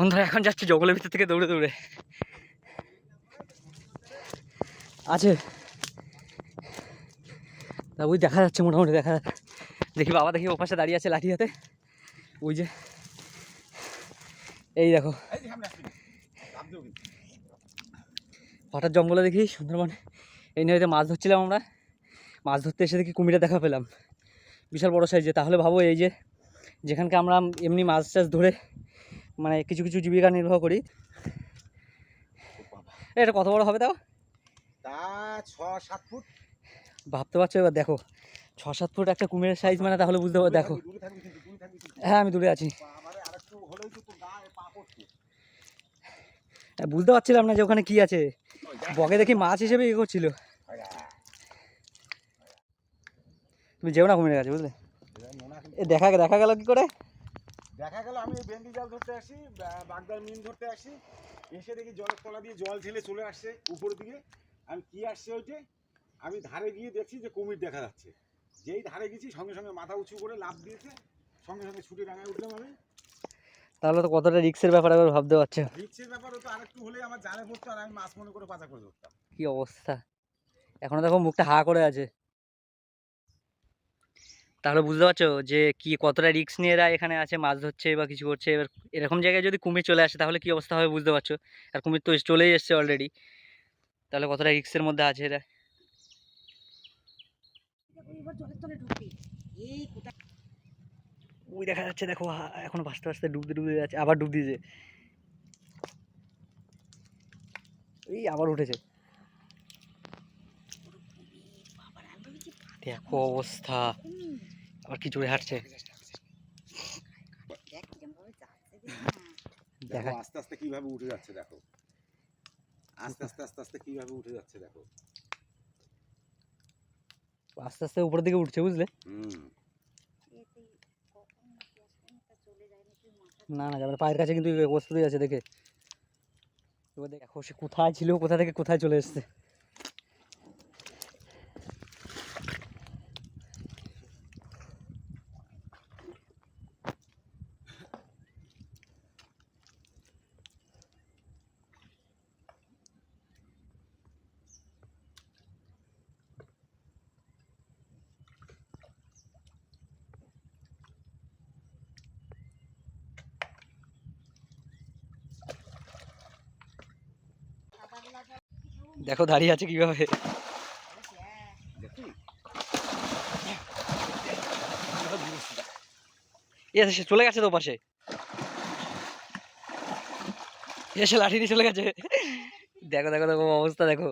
বন্ধুরা এখন যাচ্ছে জঙ্গলের ভিতর থেকে দৌড়ে দৌড়ে। আছে তা ওই দেখা যাচ্ছে, মোটামুটি দেখা যাচ্ছে। দেখি বাবা, দেখি ও পাশে দাঁড়িয়ে আছে লাঠি হাতে। ওই যে এই দেখো, হঠাৎ জঙ্গলে দেখি সুন্দরবন এই নদীতে মাছ ধরছিলাম আমরা। মাছ ধরতে এসে দেখি কুমিরে দেখা পেলাম, বিশাল বড় সাইজে। তাহলে ভাবো এই যে যেখানকে আমরা এমনি মাছ টাছ ধরে মানে কিছু কিছু জীবিকা নির্বাহ করি, এটা কত বড় হবে তাও? তা 6-7 ফুট ভাবতে পারছো? এবার দেখো 6-7 ফুট একটা কুমিরের সাইজ, মানে তাহলে বুঝতে পারো। দেখো হ্যাঁ আমি দূরে আছি, বুঝতে পারছিলাম না যে ওখানে কি আছে। বকে দেখি মাছ হিসেবে ইয়ে করছিল। তুমি যেও না কুমিরের কাছে, বুঝলে? এ দেখা গেল কি করে? দেখা গেল আমি বেন্দি জাল ধরতে আসি, বাগদার মিন ধরতে আসি, এসে দেখি জলের তলা দিয়ে জল ঢেলে চলে আসছে উপরের দিকে। আমি কি আসছে ওইটে, আমি ধারে গিয়ে দেখছি যে কুমির দেখা যাচ্ছে। যেই ধারে গেছি সঙ্গে সঙ্গে মাথা উঁচু করে লাফ দিয়েছে, সঙ্গে সঙ্গে ছুটে ডাঙায় উঠলাম আমি। তাহলে তো কতটা রিক্সের ব্যাপার এবার ভাবতে পারছো। রিক্সের ব্যাপার হতো, আরেকটু হলে আমার জালে পড়তো আর আমি মাছ মনে করে পাচা করে ধরতাম। কি অবস্থা, এখনো দেখো মুখটা হা করে আছে। তাহলে বুঝতে পারছো যে কি কতটা রিক্স নিয়ে এরা এখানে আছে, মাছ ধরছে বা কিছু করছে। এবার এরকম জায়গায় যদি কুমির চলে আসে তাহলে কি অবস্থা হবে বুঝতে পারছো। আর কুমির তো চলেই এসছে অলরেডি, তাহলে কতটা রিক্সের মধ্যে আছে এরা। ওই দেখা যাচ্ছে, দেখো এখনো ভাসতে ভাসতে ডুবতে যাচ্ছে, আবার ডুব দিয়েছে। এই আবার উঠেছে, দেখো অবস্থা। আবার কি জোরে হাঁটছে, দেখো আস্তে আস্তে কিভাবে উঠে যাচ্ছে, দেখো আস্তে আস্তে আস্তে আস্তে কিভাবে উঠে যাচ্ছে, দেখো আস্তে আস্তে উপরের দিকে উঠছে, বুঝলে? না না যাবে, পায়ের কাছে কিন্তু প্রস্তুতি আছে দেখে। এবার দেখো সে কোথায় ছিল, কোথা থেকে কোথায় চলে এসছে। দেখো দাঁড়িয়ে আছে কিভাবে। সে চলে গেছে তো পাশে, এসে লাঠি নিয়ে চলে গেছে। দেখো দেখো দেখো অবস্থা দেখো।